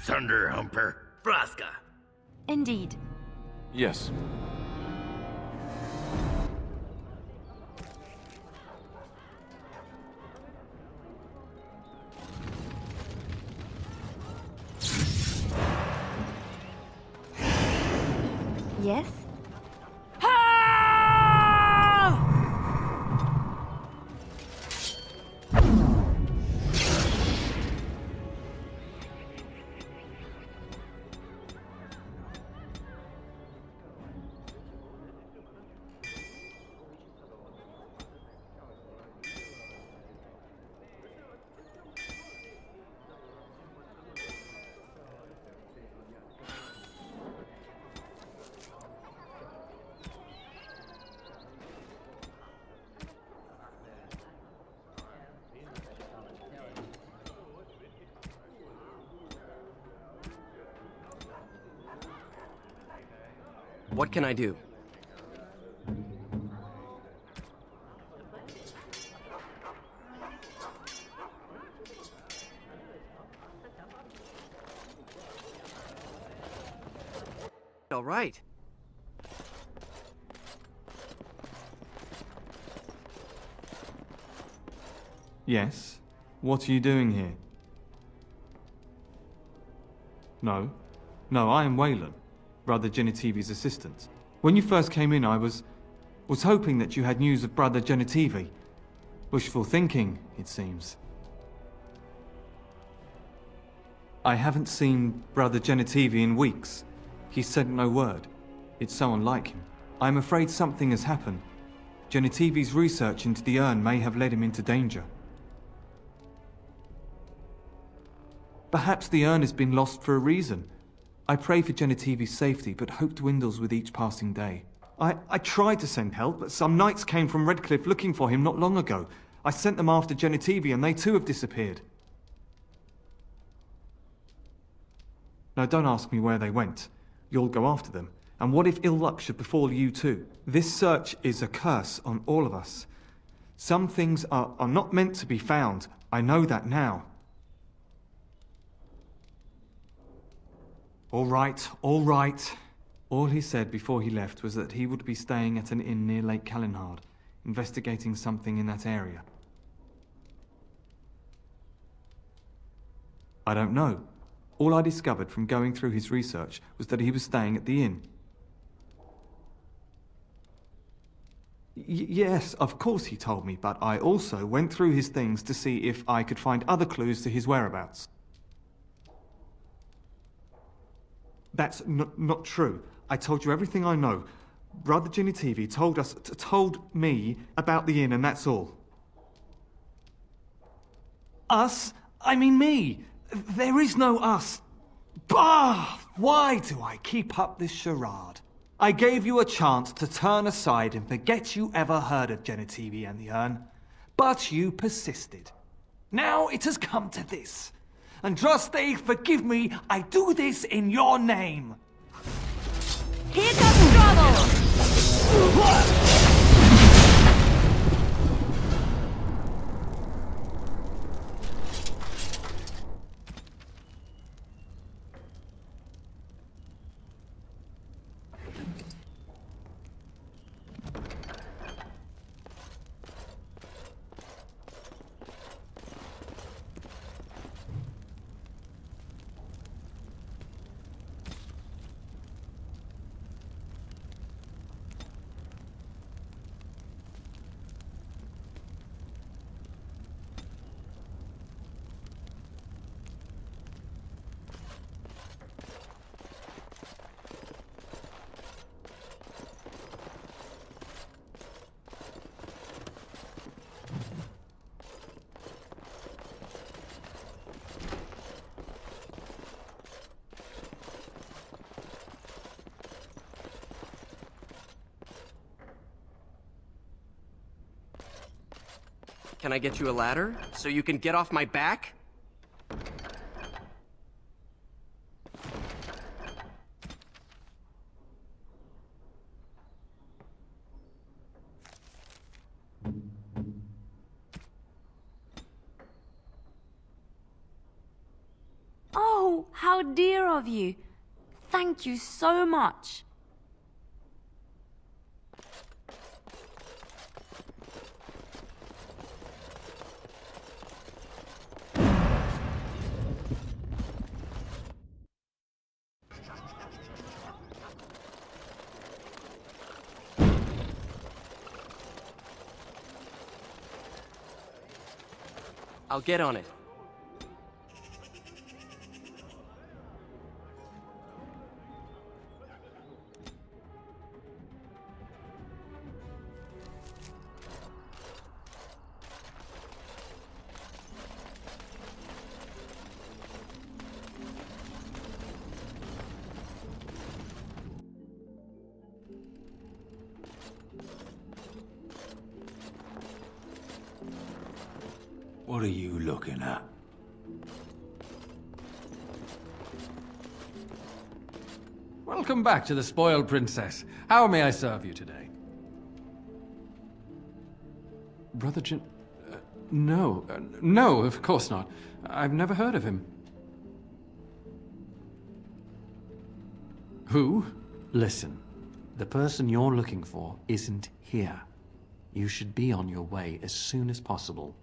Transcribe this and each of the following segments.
Thunder Humper. Braska. Indeed. Yes. Yes? What can I do? All right. Yes? What are you doing here? No. No, I am Weylon, Brother Genitivi's assistant. When you first came in, I was hoping that you had news of Brother Genitivi. Wishful thinking, it seems. I haven't seen Brother Genitivi in weeks. He sent no word. It's so unlike him. I'm afraid something has happened. Genitivi's research into the urn may have led him into danger. Perhaps the urn has been lost for a reason. I pray for Genitivi's safety, but hope dwindles with each passing day. I tried to send help, but some knights came from Redcliffe looking for him not long ago. I sent them after Genitivi, and they too have disappeared. Now don't ask me where they went. You'll go after them. And what if ill luck should befall you too? This search is a curse on all of us. Some things are not meant to be found. I know that now. All right, all right. All he said before he left was that he would be staying at an inn near Lake Calenhard, investigating something in that area. I don't know. All I discovered from going through his research was that he was staying at the inn. Yes, of course he told me, but I also went through his things to see if I could find other clues to his whereabouts. That's not true. I told you everything I know. Brother Genitivi told me about the inn, and that's all. Us? I mean me. There is no us. Bah! Why do I keep up this charade? I gave you a chance to turn aside and forget you ever heard of Genitivi and the urn, but you persisted. Now it has come to this. Andraste, forgive me, I do this in your name. Here comes trouble! Can I get you a ladder so you can get off my back? Oh, Oh, how dear of you. Thank you so much. I'll get on it. What are you looking at? Welcome back to the Spoiled Princess. How may I serve you today? Brother no. No, of course not. I've never heard of him. Who? Listen, the person you're looking for isn't here. You should be on your way as soon as possible.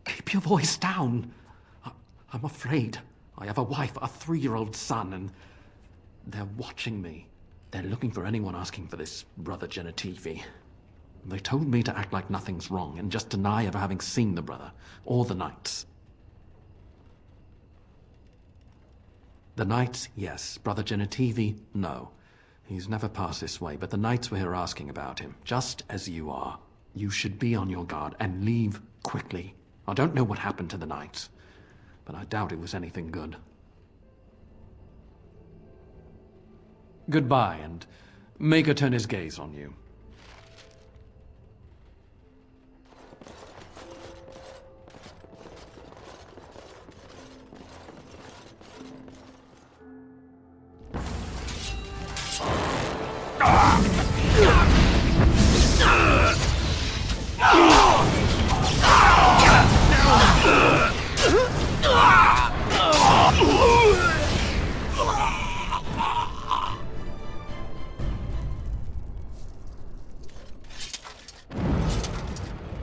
Keep your voice down. I'm afraid. I have a wife, a 3-year-old son, and they're watching me. They're looking for anyone asking for this brother Genitivi. They told me to act like nothing's wrong and just deny ever having seen the brother, or the knights. The knights, yes. Brother Genitivi, no. He's never passed this way, but the knights were here asking about him, just as you are. You should be on your guard and leave quickly. I don't know what happened to the knights, but I doubt it was anything good. Goodbye, and Maker turn his gaze on you.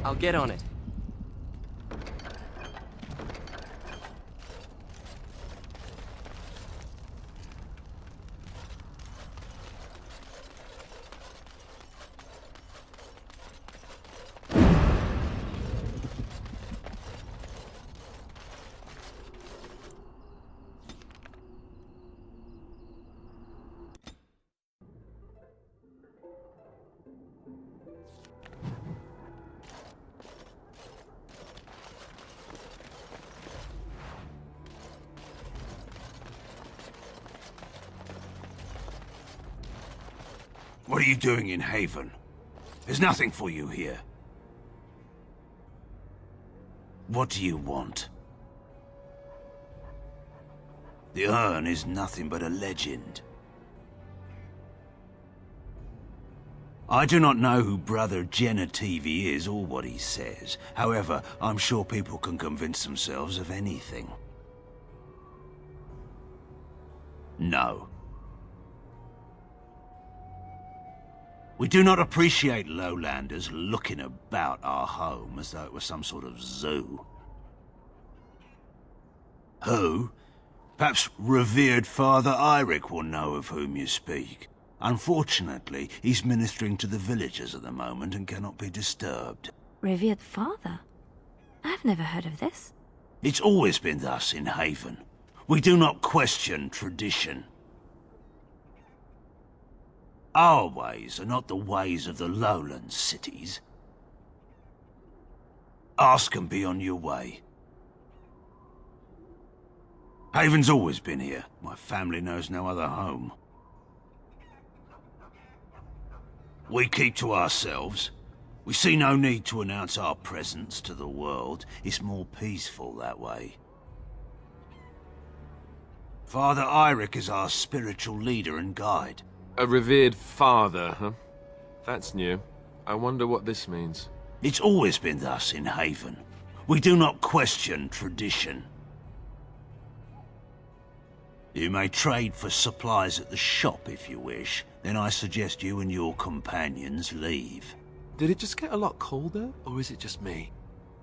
I'll get on it. What are you doing in Haven? There's nothing for you here. What do you want? The urn is nothing but a legend. I do not know who Brother Genitivi is or what he says. However, I'm sure people can convince themselves of anything. No. We do not appreciate lowlanders looking about our home as though it was some sort of zoo. Who? Perhaps revered Father Eirik will know of whom you speak. Unfortunately, he's ministering to the villagers at the moment and cannot be disturbed. Revered father? I've never heard of this. It's always been thus in Haven. We do not question tradition. Our ways are not the ways of the lowland cities. Ask and be on your way. Haven's always been here. My family knows no other home. We keep to ourselves. We see no need to announce our presence to the world. It's more peaceful that way. Father Eirik is our spiritual leader and guide. A revered father, huh? That's new. I wonder what this means. It's always been thus in Haven. We do not question tradition. You may trade for supplies at the shop if you wish. Then I suggest you and your companions leave. Did it just get a lot colder, or is it just me?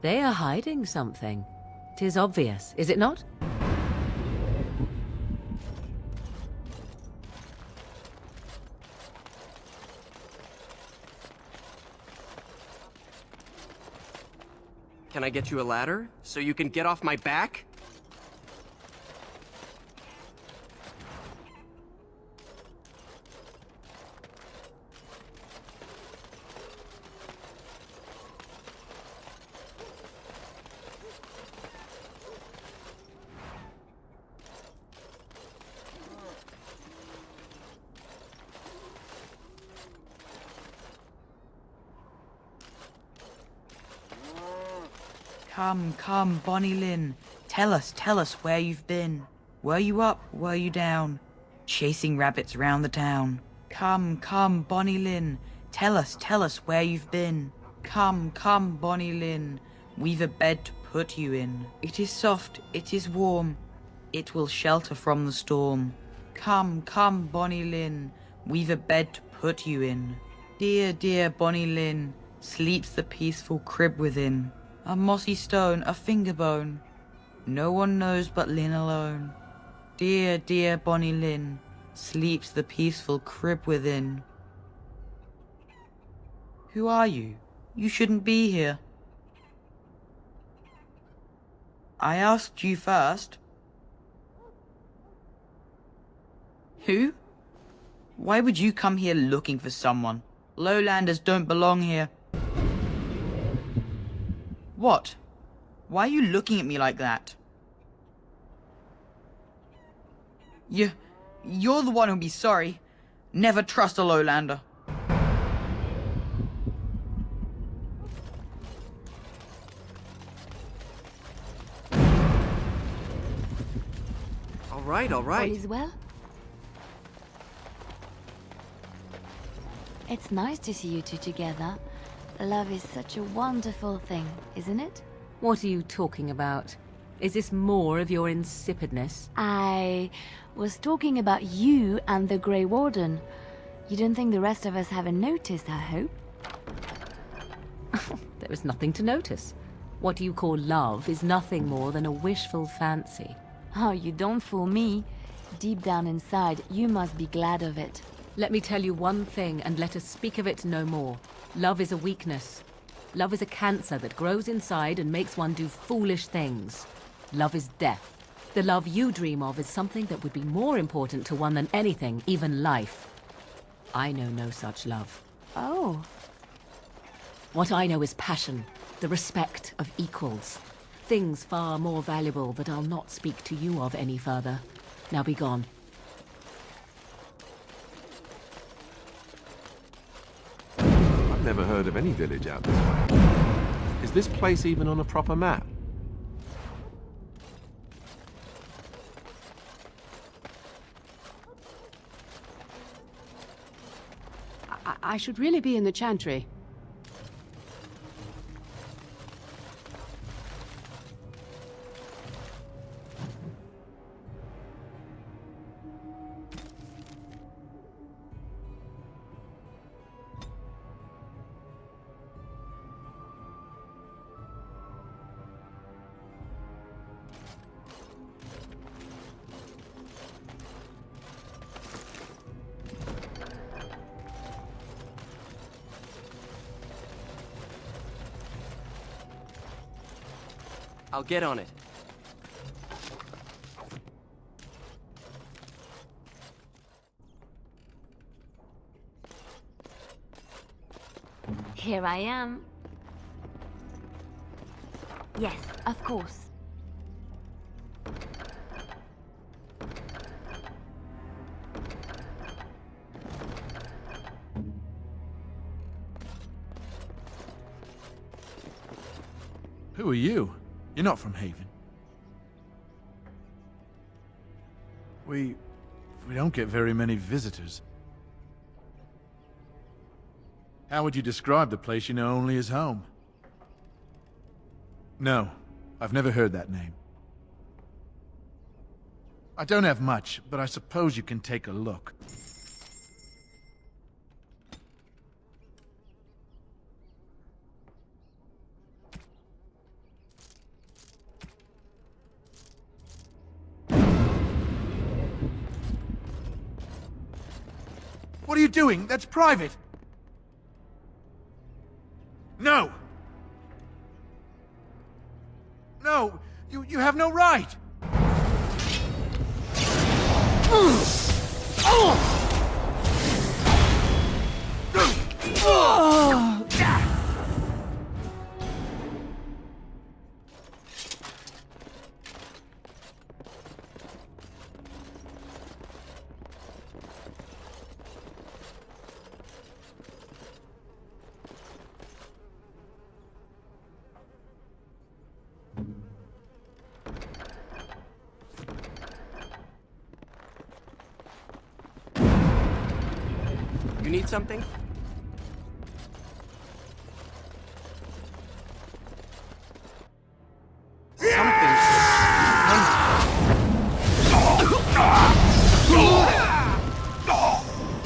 They are hiding something. 'Tis obvious, is it not? Can I get you a ladder so you can get off my back? Come, Bonnie Lynn. Tell us where you've been. Were you up, were you down? Chasing rabbits round the town. Come, Bonnie Lynn. Tell us where you've been. Come, Bonnie Lynn. We've a bed to put you in. It is soft, it is warm. It will shelter from the storm. Come, Bonnie Lynn. We've a bed to put you in. Dear Bonnie Lynn. Sleeps the peaceful crib within. A mossy stone, a finger bone. No one knows but Lynn alone. Dear Bonnie Lynn. Sleeps the peaceful crib within. Who are you? You shouldn't be here. I asked you first. Who? Why would you come here looking for someone? Lowlanders don't belong here. What? Why are you looking at me like that? You're the one who'll be sorry. Never trust a Lowlander. All right. All is well? It's nice to see you two together. Love is such a wonderful thing, isn't it? What are you talking about? Is this more of your insipidness? I was talking about you and the Grey Warden. You don't think the rest of us haven't noticed, I hope? There is nothing to notice. What you call love is nothing more than a wishful fancy. Oh, you don't fool me. Deep down inside, you must be glad of it. Let me tell you one thing, and let us speak of it no more. Love is a weakness. Love is a cancer that grows inside and makes one do foolish things. Love is death. The love you dream of is something that would be more important to one than anything, even life. I know no such love. Oh. What I know is passion, the respect of equals. Things far more valuable that I'll not speak to you of any further. Now be gone. Never heard of any village out this way. Is this place even on a proper map? I should really be in the Chantry. I'll get on it. Here I am. Yes, of course. Who are you? You're not from Haven. We don't get very many visitors. How would you describe the place you know only as home? No, I've never heard that name. I don't have much, but I suppose you can take a look. What are you doing? That's private! No! No! You have no right! You need something?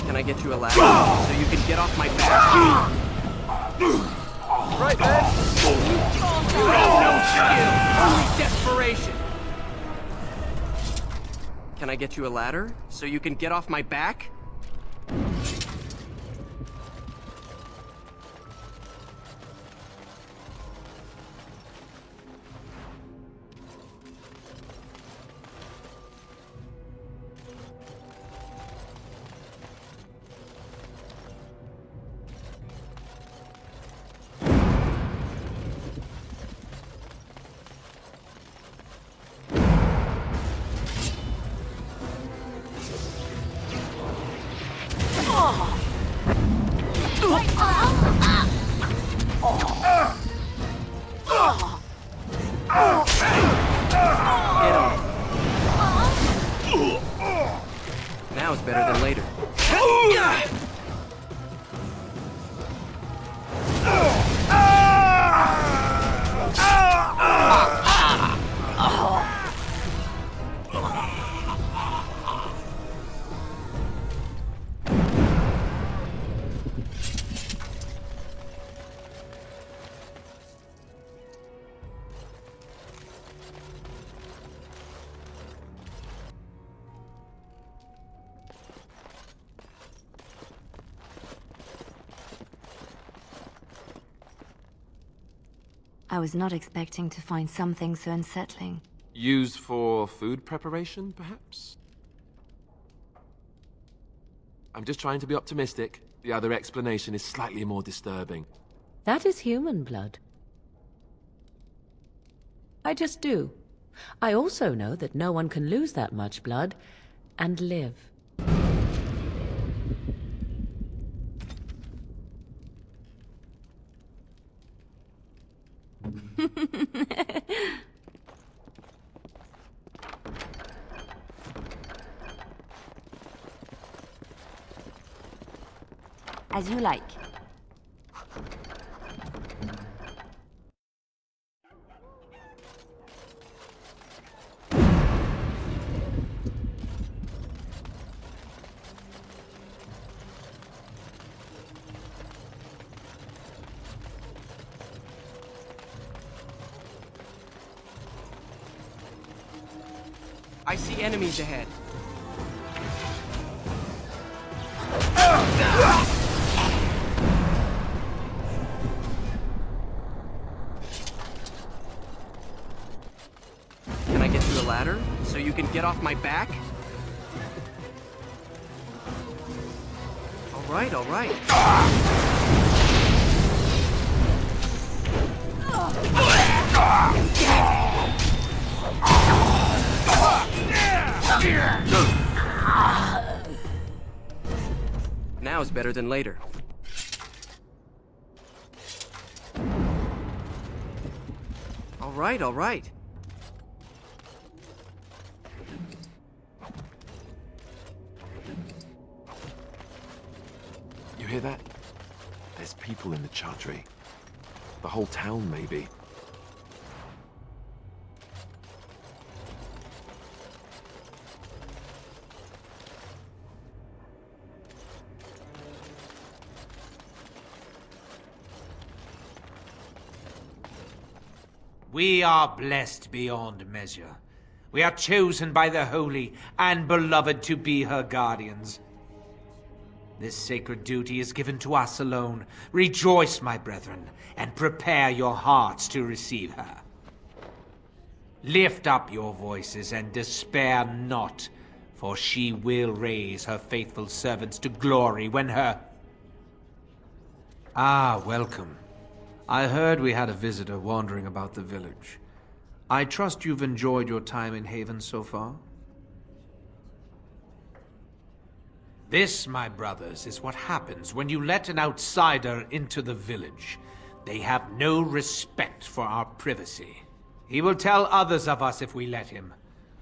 Can I get you a ladder so you can get off my back? Right then! You have no skill, only desperation. Can I get you a ladder so you can get off my back? Now is better than later. I was not expecting to find something so unsettling. Used for food preparation, perhaps? I'm just trying to be optimistic. The other explanation is slightly more disturbing. That is human blood. I just do. I also know that no one can lose that much blood and live. As you like. I see enemies ahead. Can I get you a ladder so you can get off my back? All right, all right. Now is better than later. All right, all right. You hear that? There's people in the Chantry. The whole town, maybe. We are blessed beyond measure. We are chosen by the holy and beloved to be her guardians. This sacred duty is given to us alone. Rejoice, my brethren, and prepare your hearts to receive her. Lift up your voices and despair not, for she will raise her faithful servants to glory when her... Ah, welcome. I heard we had a visitor wandering about the village. I trust you've enjoyed your time in Haven so far? This, my brothers, is what happens when you let an outsider into the village. They have no respect for our privacy. He will tell others of us if we let him.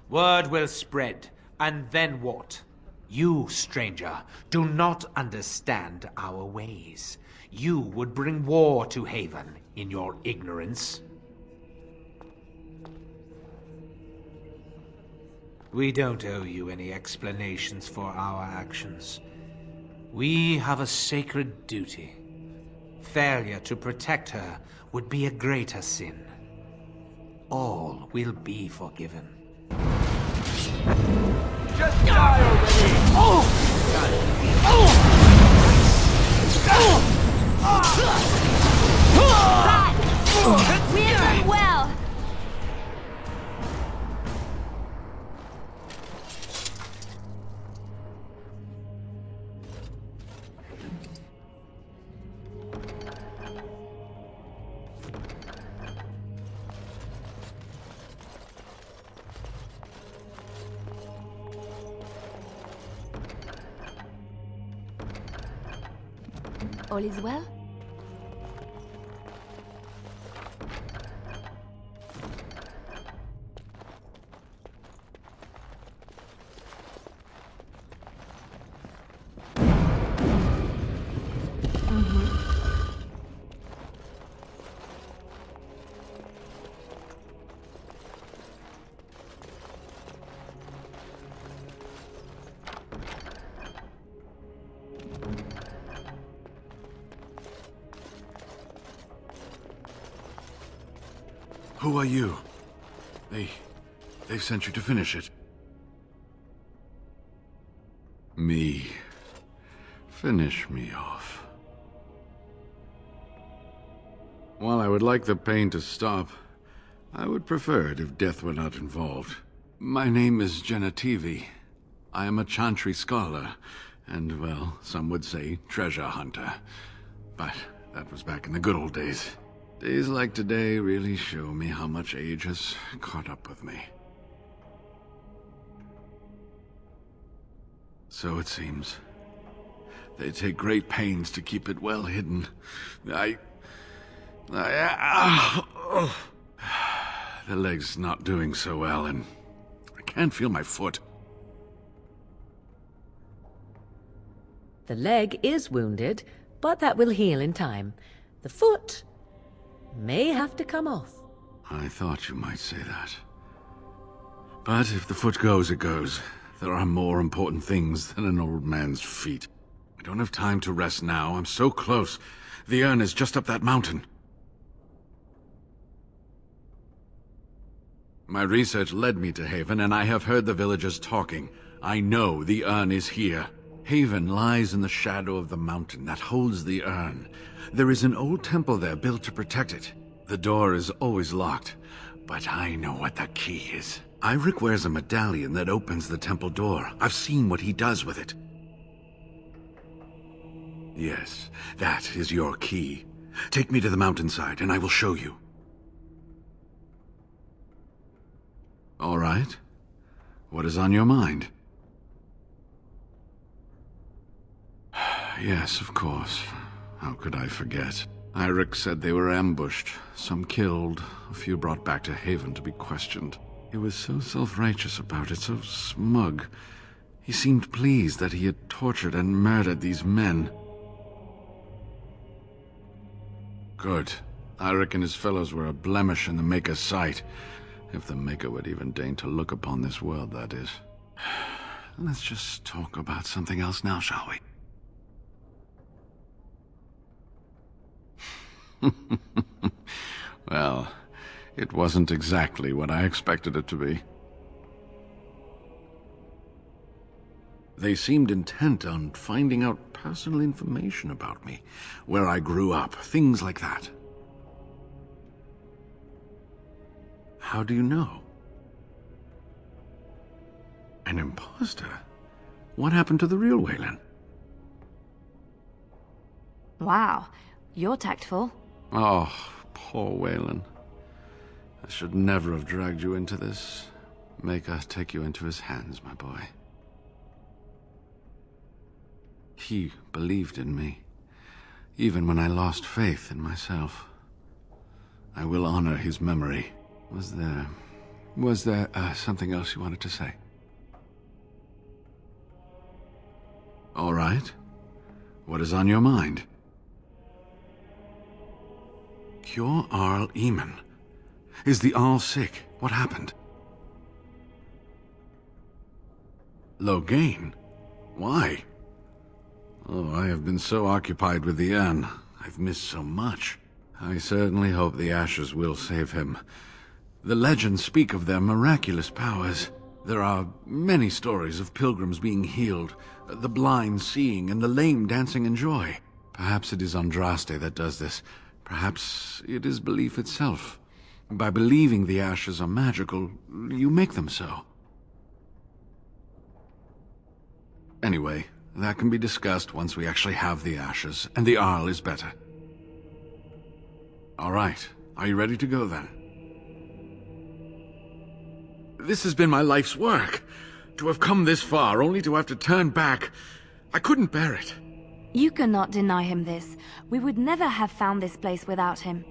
Word will spread, and then what? You, stranger, do not understand our ways. You would bring war to Haven in your ignorance. We don't owe you any explanations for our actions. We have a sacred duty. Failure to protect her would be a greater sin. All will be forgiven. Just die already! We're doing well! All is well? Who are you? They've sent you to finish it. Me. Finish me off. While I would like the pain to stop, I would prefer it if death were not involved. My name is Genitivi. I am a Chantry scholar, and, well, some would say treasure hunter. But that was back in the good old days. Days like today really show me how much age has caught up with me. So it seems. They take great pains to keep it well hidden. The leg's not doing so well, and I can't feel my foot. The leg is wounded, but that will heal in time. The foot may have to come off. I thought you might say that. But if the foot goes, it goes. There are more important things than an old man's feet. I don't have time to rest now. I'm so close. The urn is just up that mountain. My research led me to Haven, and I have heard the villagers talking. I know the urn is here. Haven lies in the shadow of the mountain that holds the urn. There is an old temple there built to protect it. The door is always locked, but I know what the key is. Eirik wears a medallion that opens the temple door. I've seen what he does with it. Yes, that is your key. Take me to the mountainside, and I will show you. All right. What is on your mind? Yes, of course. How could I forget? Eirik said they were ambushed, some killed, a few brought back to Haven to be questioned. He was so self-righteous about it, so smug. He seemed pleased that he had tortured and murdered these men. Good. Eirik and his fellows were a blemish in the Maker's sight. If the Maker would even deign to look upon this world, that is. Let's just talk about something else now, shall we? Well, It wasn't exactly what I expected it to be. They seemed intent on finding out personal information about me, where I grew up, things like that. How do you know? An imposter? What happened to the real Weylon? Wow, you're tactful. Oh, poor Weylon. I should never have dragged you into this. Make us take you into his hands, my boy. He believed in me, even when I lost faith in myself. I will honor his memory. Was there something else you wanted to say? All right. What is on your mind? Cure Arl Eamon. Is the Arl sick? What happened? Loghain? Why? Oh, I have been so occupied with the urn. I've missed so much. I certainly hope the ashes will save him. The legends speak of their miraculous powers. There are many stories of pilgrims being healed, the blind seeing, and the lame dancing in joy. Perhaps it is Andraste that does this. Perhaps it is belief itself. By believing the ashes are magical, you make them so. Anyway, that can be discussed once we actually have the ashes, and the Arl is better. All right, are you ready to go then? This has been my life's work. To have come this far, only to have to turn back. I couldn't bear it. You cannot deny him this. We would never have found this place without him.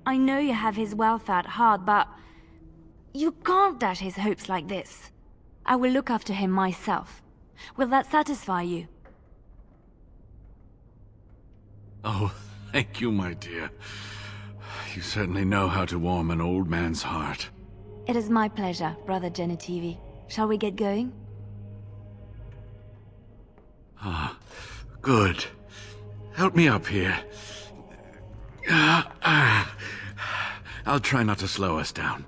I know you have his welfare at heart, but you can't dash his hopes like this. I will look after him myself. Will that satisfy you? Oh, thank you, my dear. You certainly know how to warm an old man's heart. It is my pleasure, Brother Genitivi. Shall we get going? Ah, good. Help me up here. I'll try not to slow us down.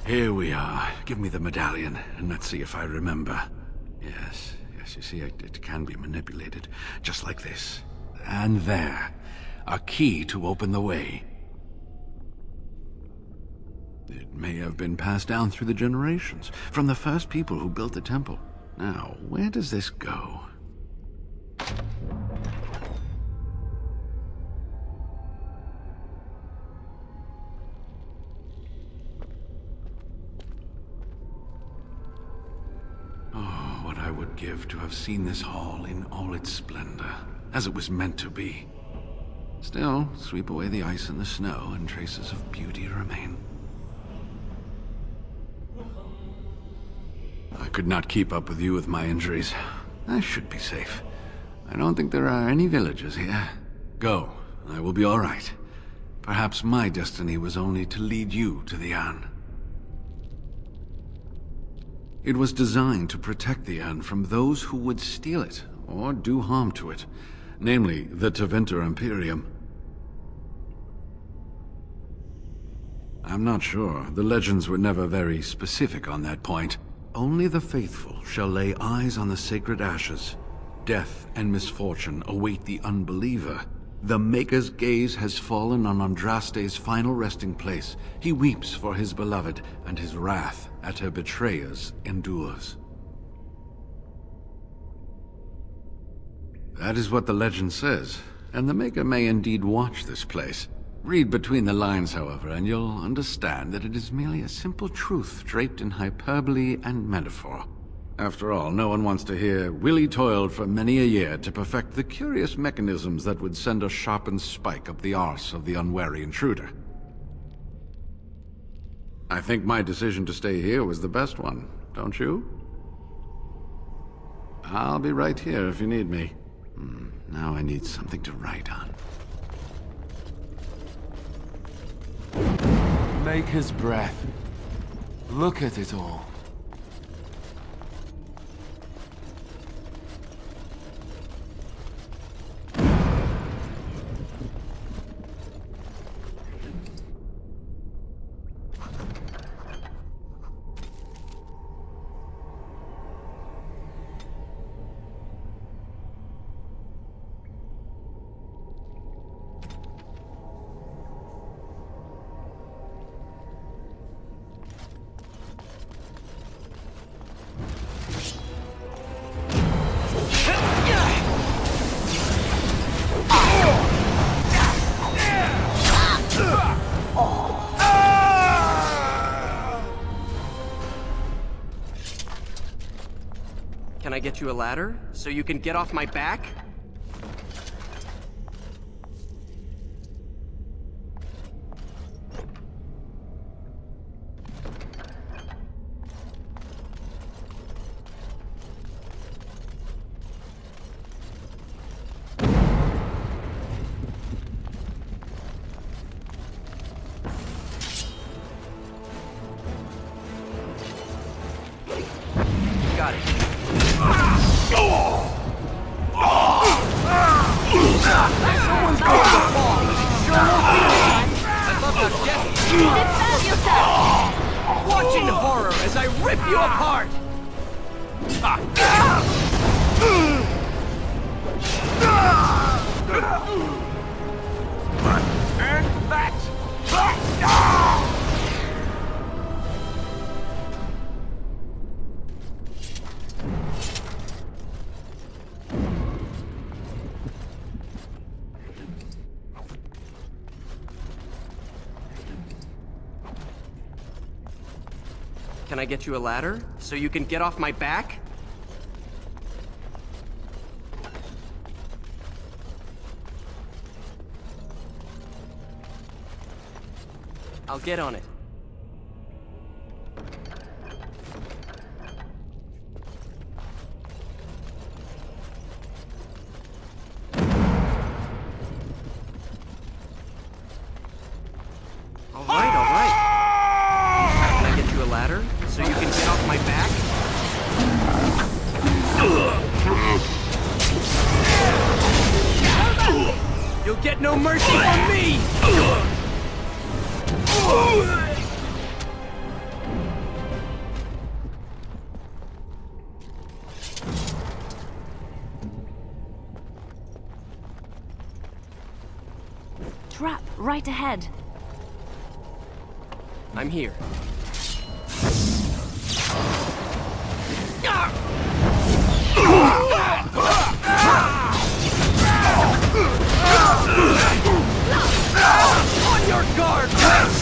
Here we are. Give me the medallion, and let's see if I remember. Yes, you see, it can be manipulated, just like this. And there. A key to open the way. It may have been passed down through the generations, from the first people who built the temple. Now, where does this go? Oh, what I would give to have seen this hall in all its splendor, as it was meant to be. Still, sweep away the ice and the snow, and traces of beauty remain. I could not keep up with you with my injuries. I should be safe. I don't think there are any villagers here. Go, I will be all right. Perhaps my destiny was only to lead you to the urn. It was designed to protect the urn from those who would steal it or do harm to it, namely the Tevinter Imperium. I'm not sure. The legends were never very specific on that point. Only the faithful shall lay eyes on the sacred ashes. Death and misfortune await the unbeliever. The Maker's gaze has fallen on Andraste's final resting place. He weeps for his beloved, and his wrath at her betrayers endures. That is what the legend says, and the Maker may indeed watch this place. Read between the lines, however, and you'll understand that it is merely a simple truth draped in hyperbole and metaphor. After all, no one wants to hear Willie toiled for many a year to perfect the curious mechanisms that would send a sharpened spike up the arse of the unwary intruder. I think my decision to stay here was the best one, don't you? I'll be right here if you need me. Now I need something to write on. Take his breath. Look at it all. Can I get you a ladder so you can get off my back? Got it. Someone's going to fall. Sure won't be this time. I love how desperate you are. Defend yourself! Watch in horror as I rip you apart! And that! Can I get you a ladder so you can get off my back? I'll get on it. All right. Can I get you a ladder so you can get off my back? You'll get no mercy from me! Trap right ahead. I'm here. On your guard, Prince!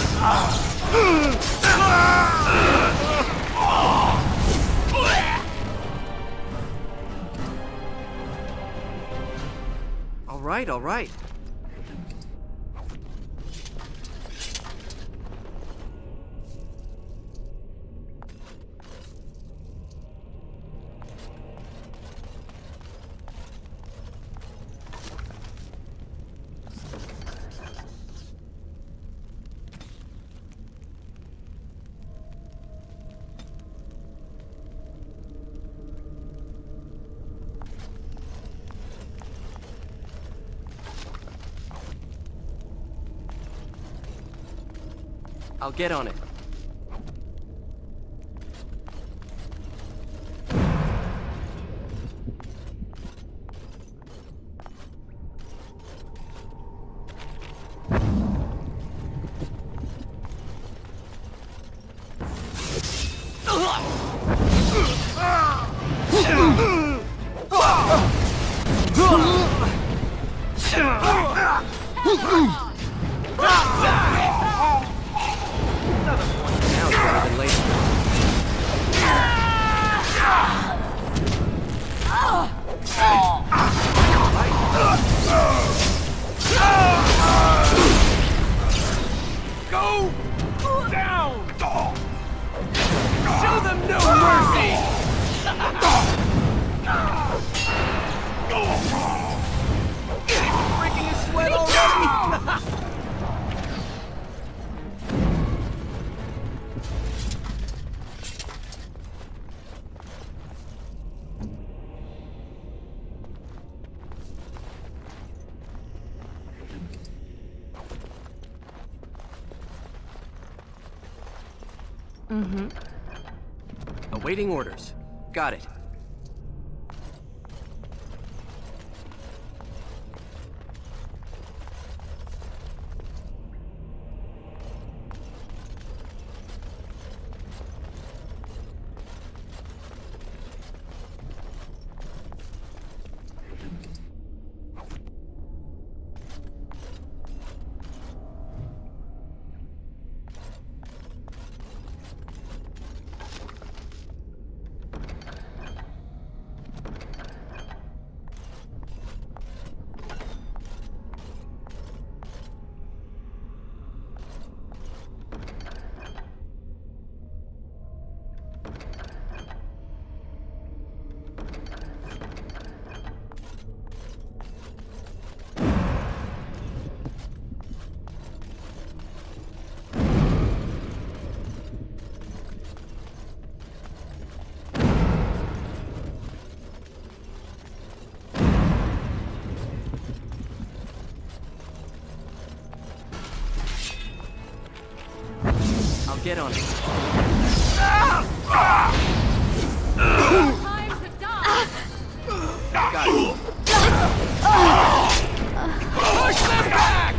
All right. I'll get on it. Go down! Show them no mercy! Breaking a sweat already! Mm-hmm. Awaiting orders. Got it. Get on it. Time to die! Got it. Push them back!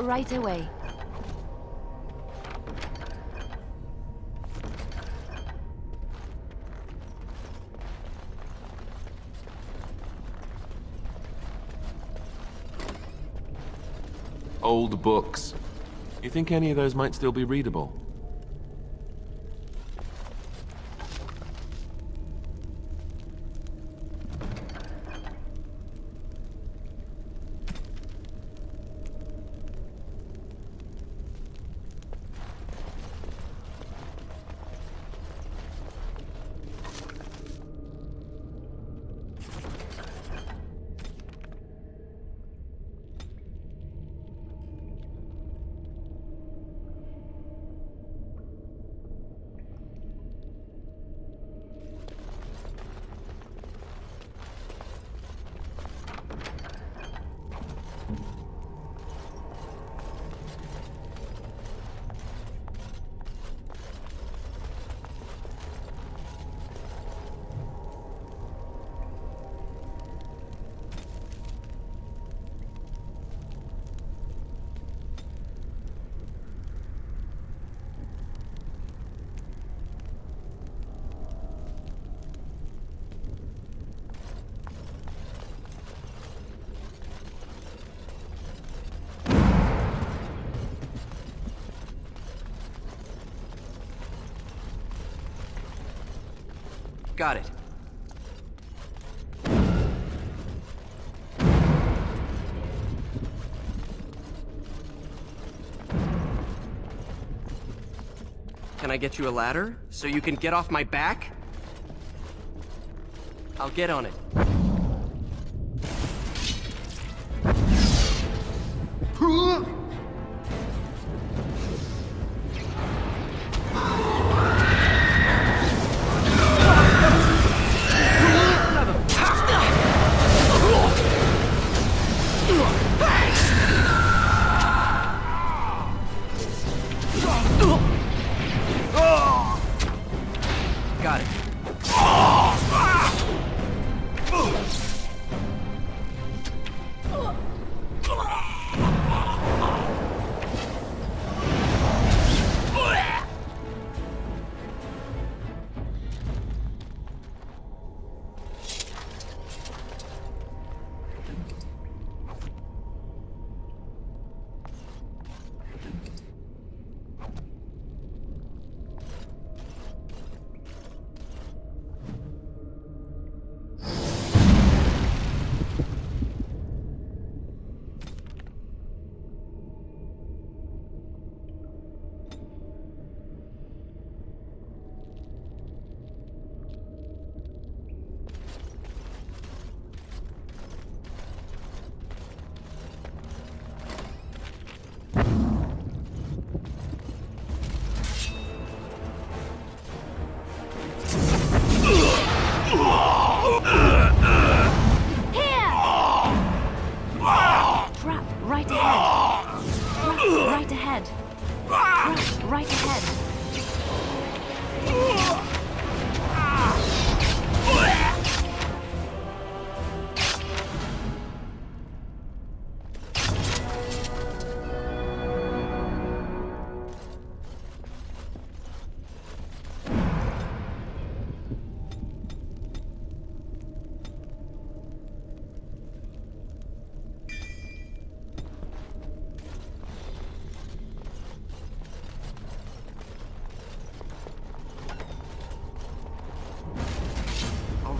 Right away. Old books. You think any of those might still be readable? Got it. Can I get you a ladder so you can get off my back? I'll get on it. Got it.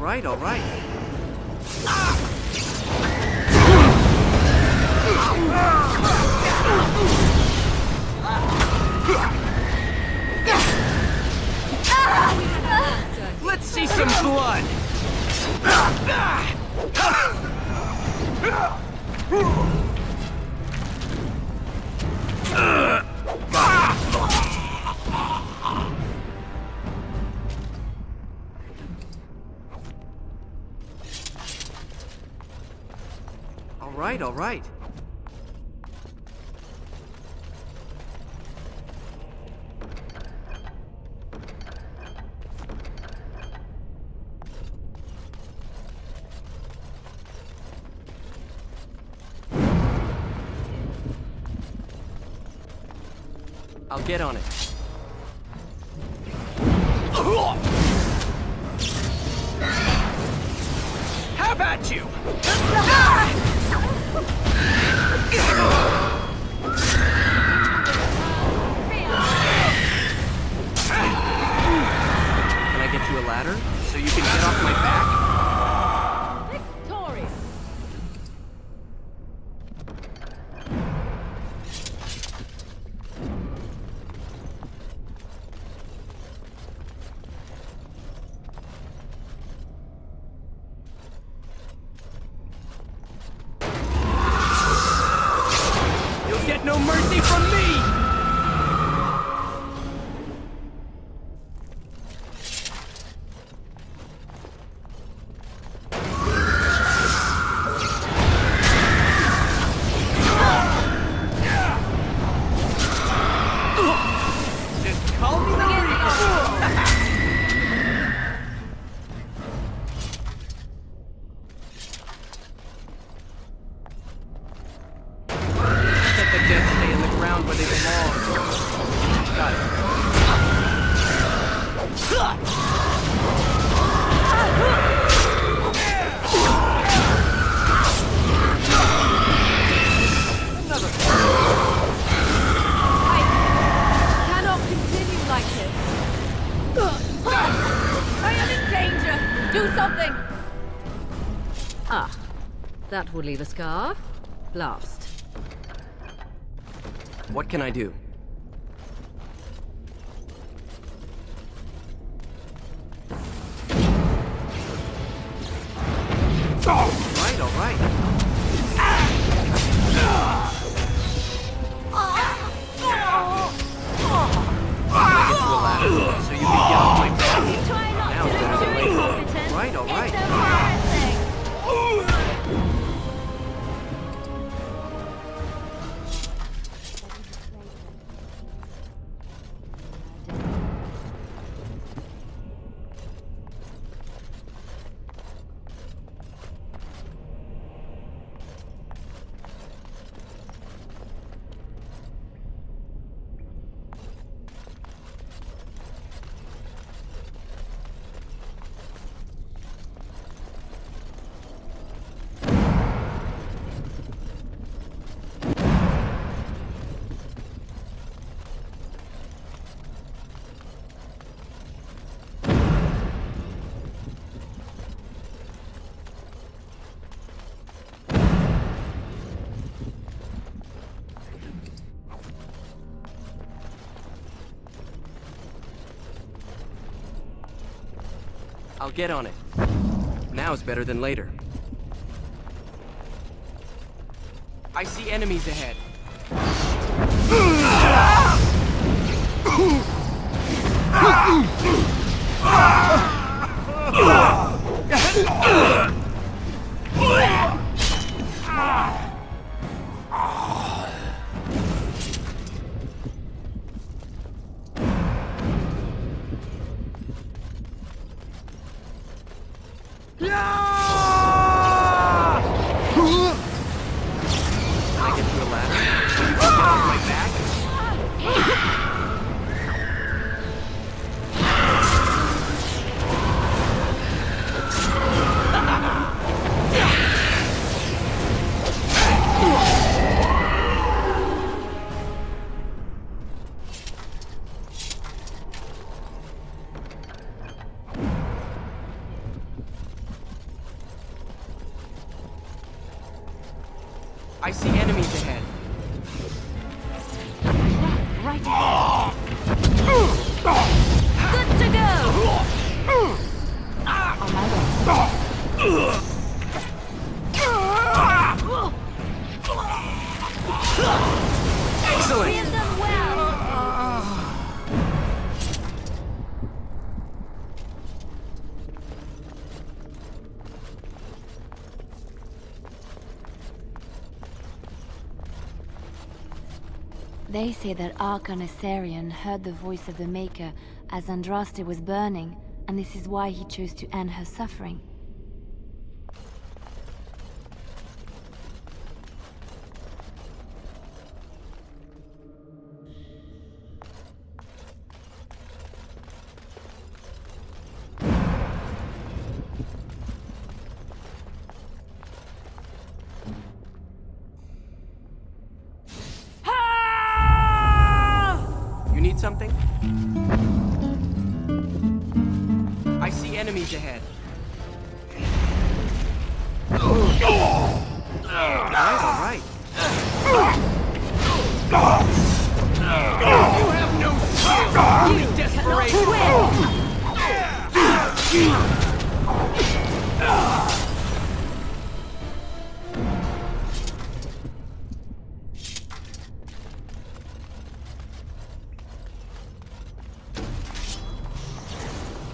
right, all right. Let's see some blood! All right, all right. I'll get on it. How about you? Can I get you a ladder so you can get off my back? Victorious! You'll get no mercy from me! Just call me the Reaper! Let the dead stay in the ground where they belong. Got it. Cannot continue like this. I am in danger. Do something. Ah, that will leave a scar. Blast. What can I do? All right, all right. So you can get off my back. Try not Now to it's look better too than later. incompetent. Right, all right. It's embarrassing. I'll get on it. Now is better than later. I see enemies ahead. I see enemies ahead. Right ahead. Good to go! On my way. Excellent! He's done well! They say that Arcanissarian heard the voice of the Maker as Andraste was burning, and this is why he chose to end her suffering. You need something? I see enemies ahead. Alright. You have no skill! Only desperation!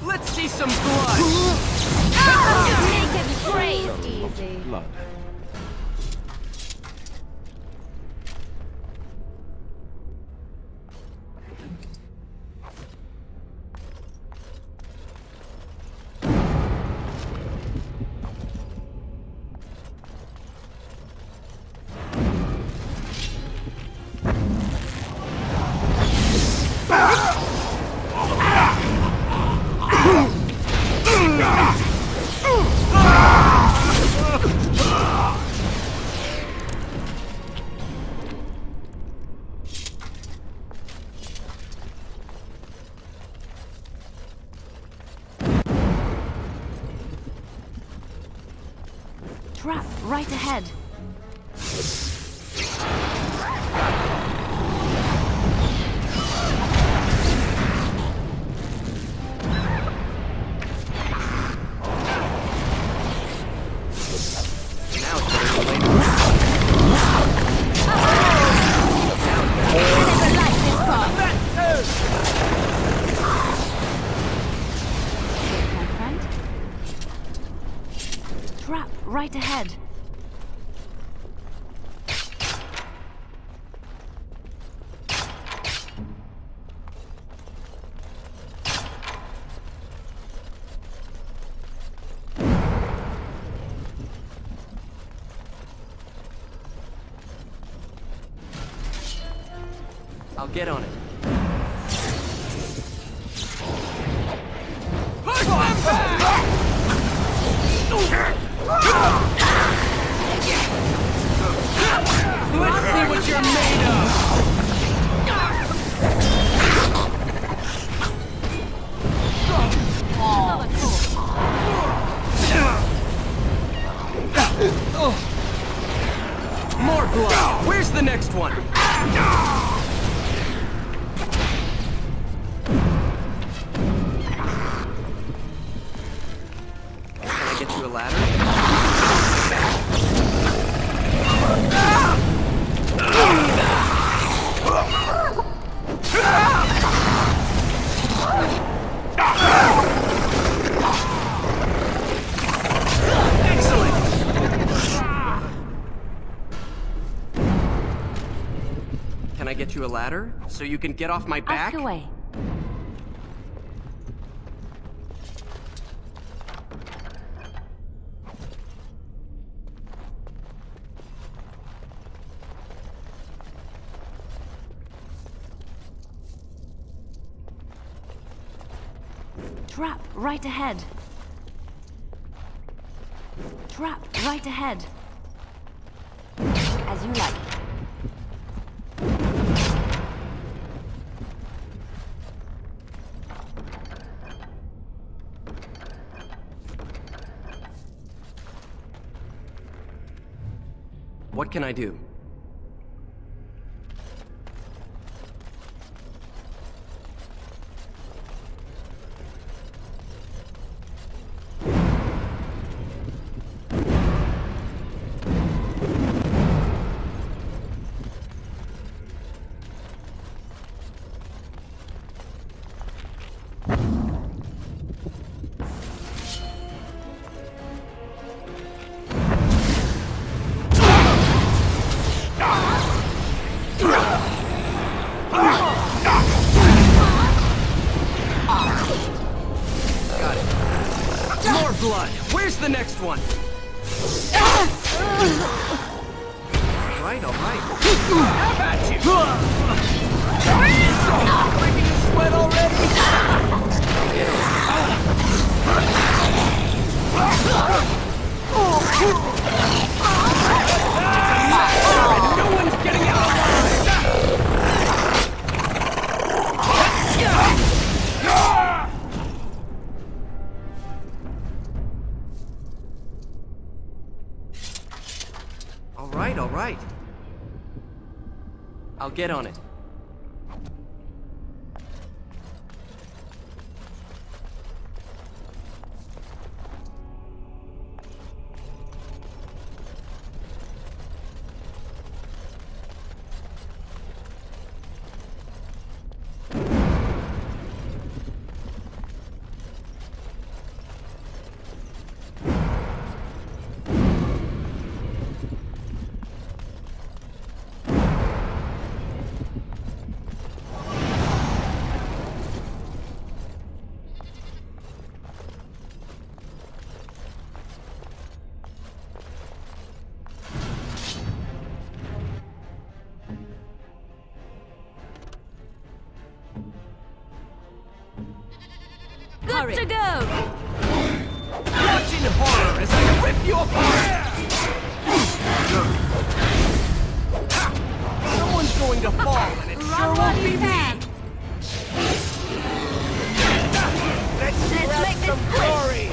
Let's see some blood! Make it praised easy. Blood. Trap right ahead. Trap right ahead. I'll get on it. Let's see what you're made of! More blood! Where's the next one? Can I get you a ladder? Excellent! Can I get you a ladder so you can get off my back? Ask away. Trap right ahead. Trap right ahead. As you like. What can I do? Blood. Where's the next one? All right. Have at you! Making you sweat already? No one's getting out alive! All right. I'll get on it. Good to go! Watch in horror as I rip you apart! Someone's going to fall, and it sure won't be me! Let's grab some glory!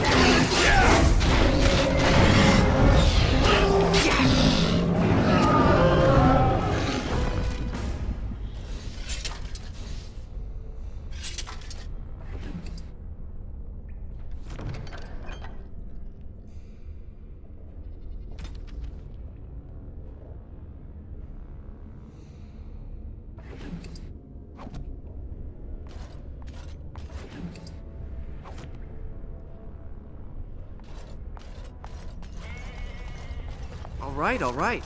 All right.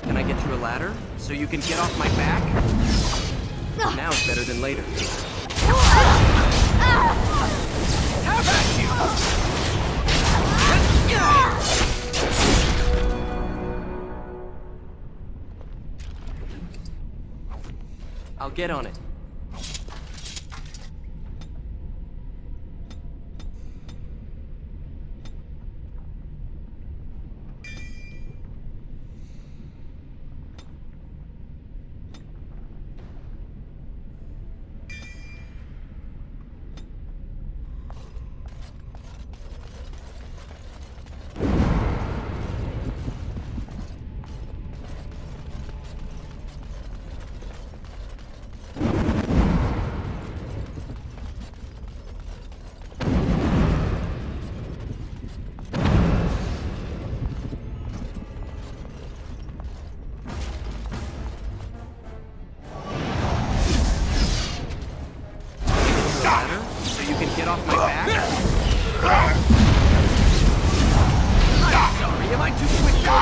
Can I get you a ladder so you can get off my back? Now's better than later. Have at you! I'll get on it. Get off my back? I'm sorry, am I too quick for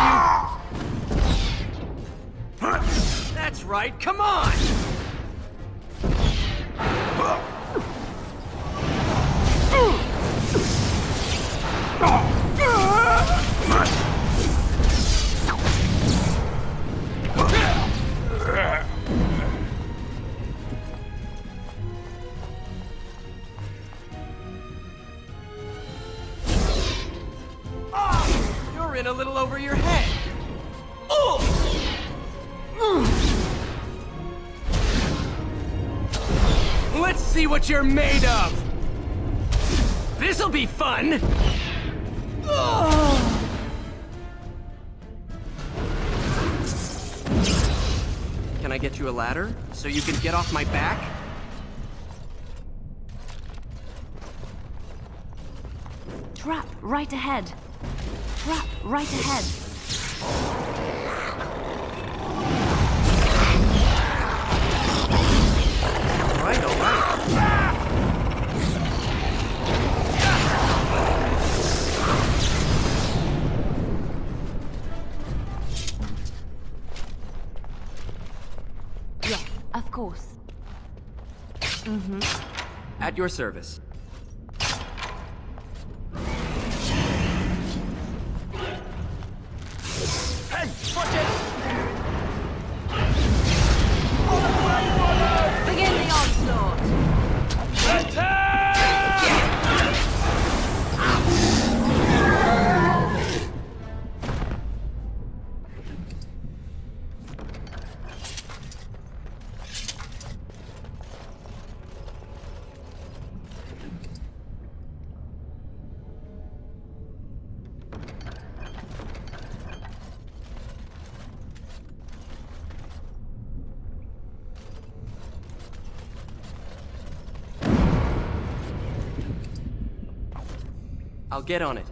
you? That's right, come on! You're in a little over your head. Let's see what you're made of. This'll be fun. Can I get you a ladder so you can get off my back? Trap right ahead. Trap right ahead. All right, all right. Yes, of course. At your service. Hey, watch it! Begin the onslaught. I'll get on it.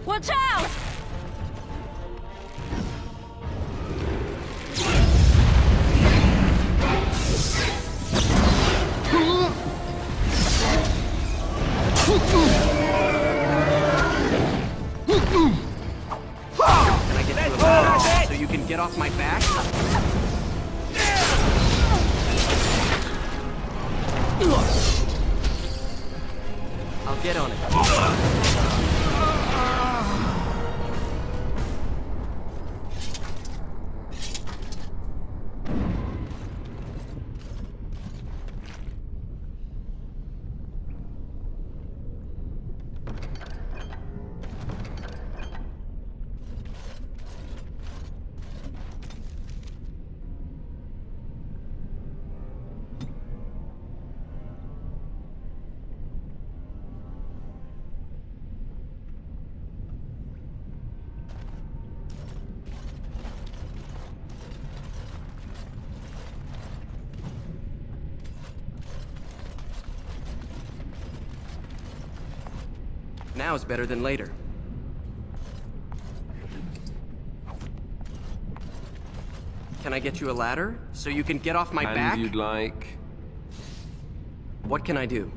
Watch out! Can I get you a ladder so you can get off my back? I'll get on it. Now is better than later. Can I get you a ladder so you can get off my back? And you'd like? What can I do?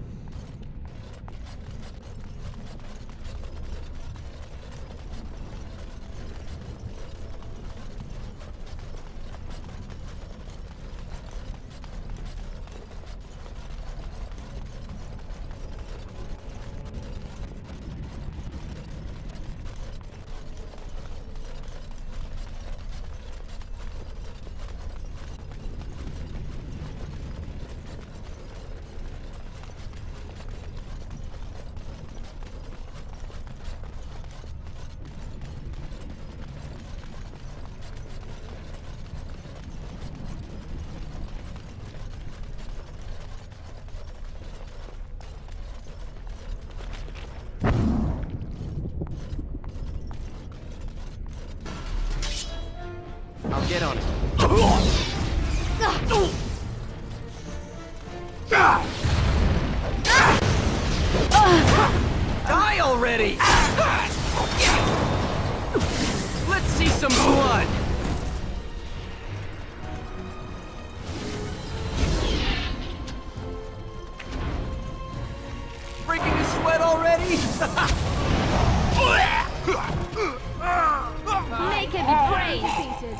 I'll get on it. Die already! Let's see some blood! defeated.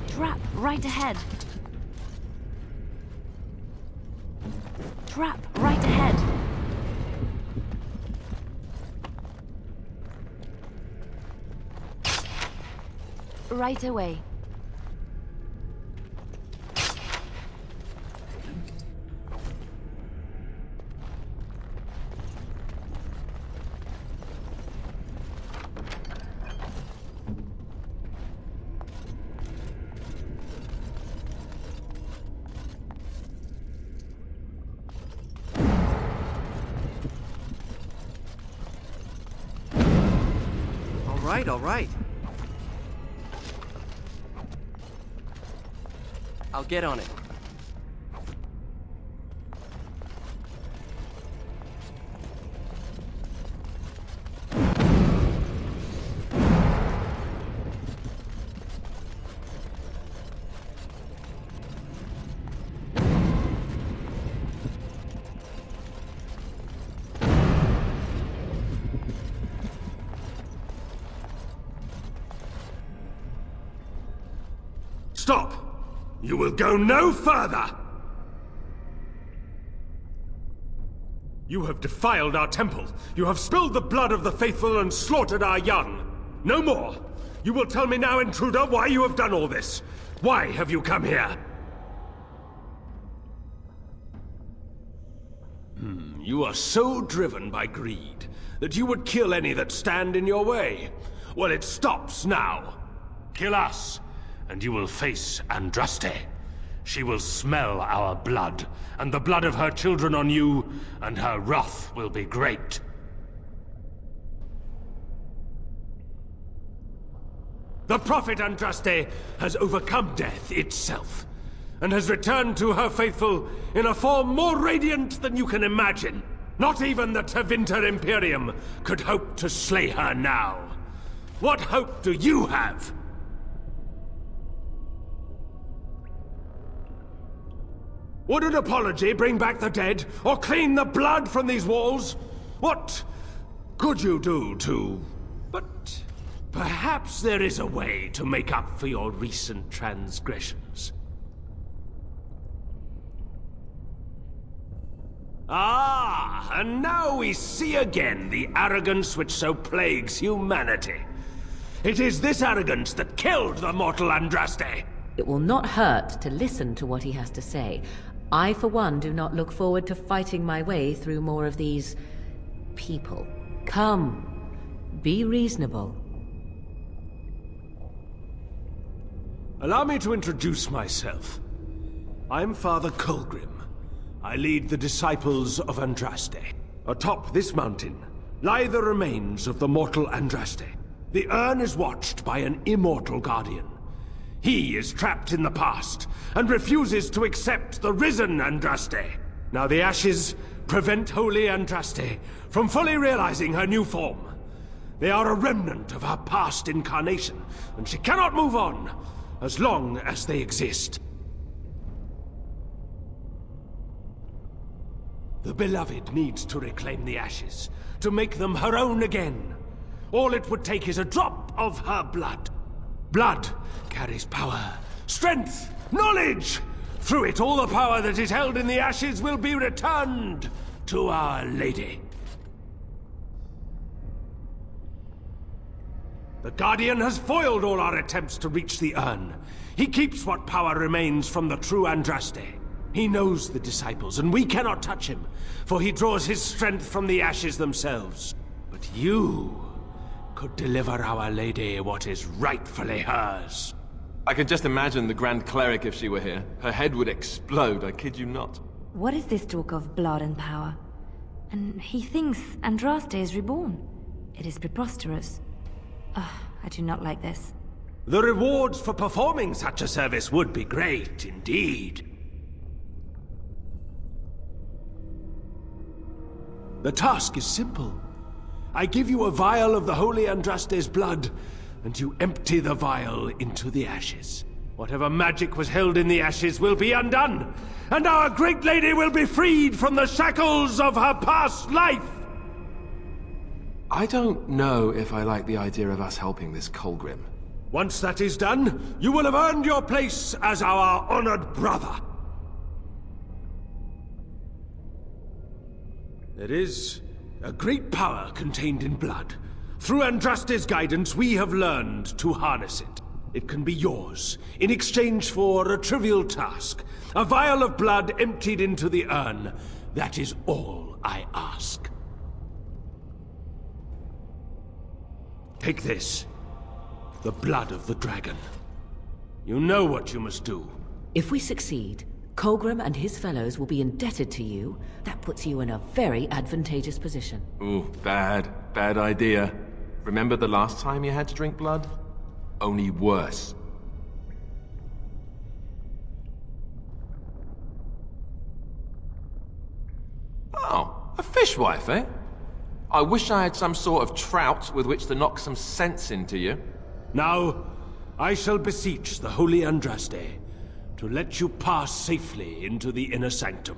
Trap right ahead. Trap right ahead. Right away. All right. I'll get on it. Stop! You will go no further! You have defiled our temple. You have spilled the blood of the faithful and slaughtered our young. No more! You will tell me now, intruder, why you have done all this. Why have you come here? You are so driven by greed that you would kill any that stand in your way. Well, it stops now. Kill us, and you will face Andraste. She will smell our blood, and the blood of her children on you, and her wrath will be great. The prophet Andraste has overcome death itself, and has returned to her faithful in a form more radiant than you can imagine. Not even the Tevinter Imperium could hope to slay her now. What hope do you have? Would an apology bring back the dead, or clean the blood from these walls? What could you do to... But perhaps there is a way to make up for your recent transgressions. Ah, and now we see again the arrogance which so plagues humanity. It is this arrogance that killed the mortal Andraste. It will not hurt to listen to what he has to say. I, for one, do not look forward to fighting my way through more of these... people. Come. Be reasonable. Allow me to introduce myself. I'm Father Kolgrim. I lead the disciples of Andraste. Atop this mountain lie the remains of the mortal Andraste. The urn is watched by an immortal guardian. He is trapped in the past, and refuses to accept the risen Andraste. Now the ashes prevent Holy Andraste from fully realizing her new form. They are a remnant of her past incarnation, and she cannot move on as long as they exist. The beloved needs to reclaim the ashes, to make them her own again. All it would take is a drop of her blood. Blood carries power, strength, knowledge! Through it, all the power that is held in the ashes will be returned to Our Lady. The Guardian has foiled all our attempts to reach the urn. He keeps what power remains from the true Andraste. He knows the disciples, and we cannot touch him, for he draws his strength from the ashes themselves. But you could deliver Our Lady what is rightfully hers. I could just imagine the Grand Cleric if she were here. Her head would explode, I kid you not. What is this talk of blood and power? And he thinks Andraste is reborn. It is preposterous. I do not like this. The rewards for performing such a service would be great, indeed. The task is simple. I give you a vial of the Holy Andraste's blood, and you empty the vial into the ashes. Whatever magic was held in the ashes will be undone, and our great lady will be freed from the shackles of her past life! I don't know if I like the idea of us helping this Kolgrim. Once that is done, you will have earned your place as our honored brother. There is a great power contained in blood. Through Andraste's guidance, we have learned to harness it. It can be yours, in exchange for a trivial task. A vial of blood emptied into the urn. That is all I ask. Take this. The blood of the dragon. You know what you must do. If we succeed, Kolgrim and his fellows will be indebted to you. That puts you in a very advantageous position. Ooh, bad idea. Remember the last time you had to drink blood? Only worse. Oh, a fishwife, eh? I wish I had some sort of trout with which to knock some sense into you. Now, I shall beseech the Holy Andraste to let you pass safely into the inner sanctum.